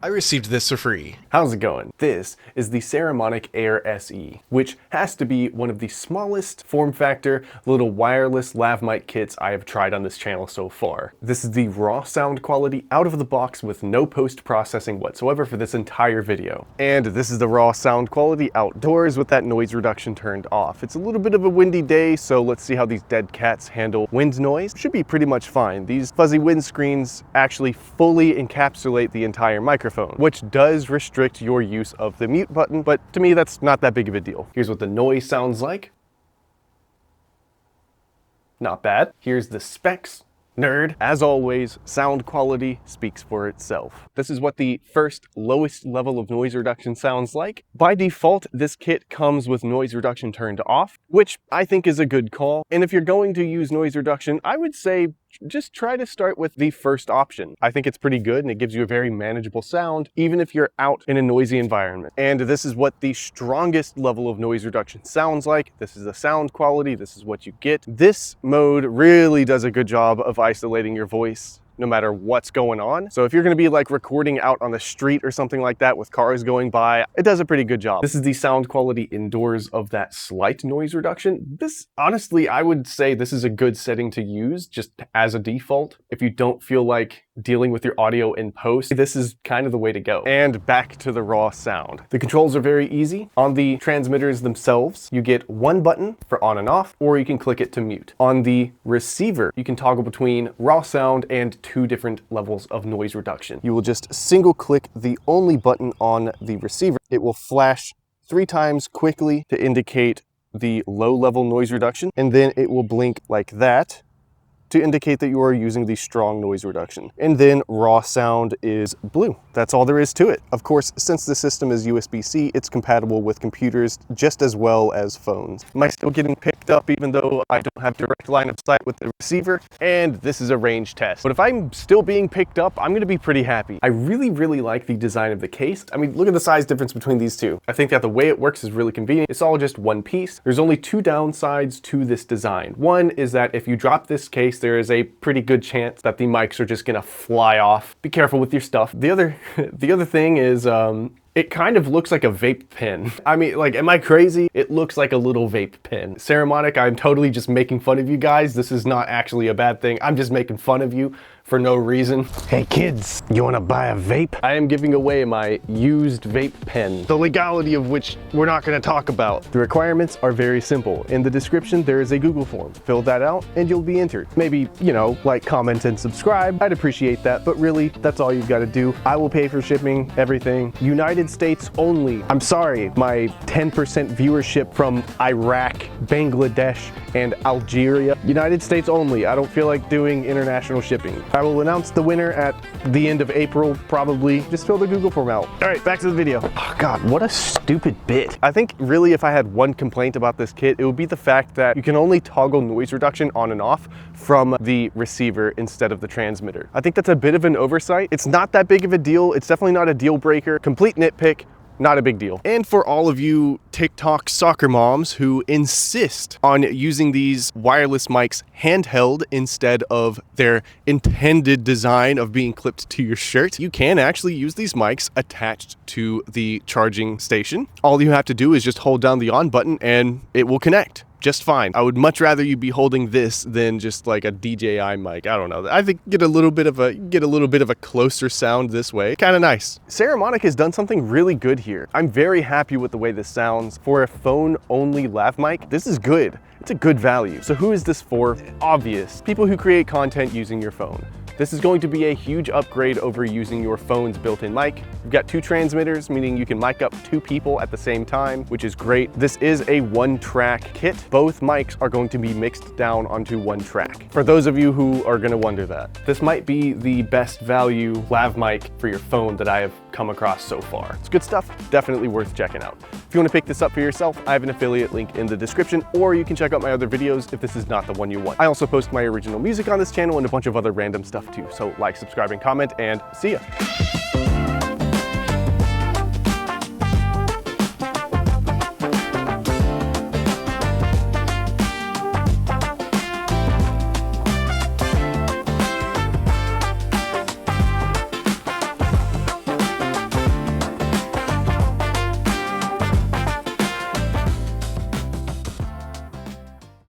I received this for free. How's it going? This is the Saramonic Air SE, which has to be one of the smallest form factor little wireless lav mic kits I have tried on this channel so far. This is the raw sound quality out of the box with no post-processing whatsoever for this entire video. And this is the raw sound quality outdoors with that noise reduction turned off. It's a little bit of a windy day, so let's see how these dead cats handle wind noise. Should be pretty much fine. These fuzzy windscreens actually fully encapsulate the entire microphone, which does restrict your use of the mute button, but to me that's not that big of a deal. Here's what the noise sounds like. Not bad. Here's the specs. Nerd. As always, sound quality speaks for itself. This is what the first lowest level of noise reduction sounds like. By default, this kit comes with noise reduction turned off, which I think is a good call. And if you're going to use noise reduction, I would say just try to start with the first option. I think it's pretty good and it gives you a very manageable sound, even if you're out in a noisy environment. And this is what the strongest level of noise reduction sounds like. This is the sound quality. This is what you get. This mode really does a good job of isolating your voice no matter what's going on. So if you're gonna be like recording out on the street or something like that with cars going by, it does a pretty good job. This is the sound quality indoors of that slight noise reduction. This, honestly, I would say this is a good setting to use just as a default. If you don't feel like dealing with your audio in post, this is kind of the way to go. And back to the raw sound. The controls are very easy. On the transmitters themselves, you get one button for on and off, or you can click it to mute. On the receiver, you can toggle between raw sound and two different levels of noise reduction. You will just single click the only button on the receiver. It will flash 3 times quickly to indicate the low level noise reduction, and then it will blink like that to indicate that you are using the strong noise reduction. And then raw sound is blue. That's all there is to it. Of course, since the system is USB-C, it's compatible with computers just as well as phones. Am I still getting picked up even though I don't have direct line of sight with the receiver? And this is a range test. But if I'm still being picked up, I'm gonna be pretty happy. I really like the design of the case. I mean, look at the size difference between these two. I think that the way it works is really convenient. It's all just one piece. There's only 2 downsides to this design. One is that if you drop this case, there is a pretty good chance that the mics are just gonna fly off. Be careful with your stuff. The other thing is, it kind of looks like a vape pen. I mean, like, am I crazy? It looks like a little vape pen. Saramonic, I'm totally just making fun of you guys. This is not actually a bad thing. I'm just making fun of you for no reason. Hey kids, you wanna buy a vape? I am giving away my used vape pen, the legality of which we're not gonna talk about. The requirements are very simple. In the description, there is a Google form. Fill that out and you'll be entered. Maybe, you know, like, comment, and subscribe. I'd appreciate that, but really, that's all you've gotta do. I will pay for shipping, everything. United States only. I'm sorry, my 10% viewership from Iraq, Bangladesh, and Algeria. United States only. I don't feel like doing international shipping. I will announce the winner at the end of April, probably. Just fill the Google form out. All right, back to the video. Oh God, what a stupid bit. I think really if I had one complaint about this kit, it would be the fact that you can only toggle noise reduction on and off from the receiver instead of the transmitter. I think that's a bit of an oversight. It's not that big of a deal. It's definitely not a deal breaker. Complete nitpick. Not a big deal. And for all of you TikTok soccer moms who insist on using these wireless mics handheld instead of their intended design of being clipped to your shirt, you can actually use these mics attached to the charging station. All you have to do is just hold down the on button and it will connect just fine. I would much rather you be holding this than just like a DJI mic. I don't know. I think get a little bit of a closer sound this way. Kind of nice. Saramonic has done something really good here. I'm very happy with the way this sounds. For a phone-only lav mic, this is good. It's a good value. So who is this for? Obvious. People who create content using your phone. This is going to be a huge upgrade over using your phone's built-in mic. You've got 2 transmitters, meaning you can mic up 2 people at the same time, which is great. This is a 1-track kit. Both mics are going to be mixed down onto 1 track. For those of you who are gonna wonder that, this might be the best value lav mic for your phone that I have come across so far. It's good stuff, definitely worth checking out. If you wanna pick this up for yourself, I have an affiliate link in the description, or you can check out my other videos if this is not the one you want. I also post my original music on this channel and a bunch of other random stuff too, so like, subscribe, and comment, and see ya.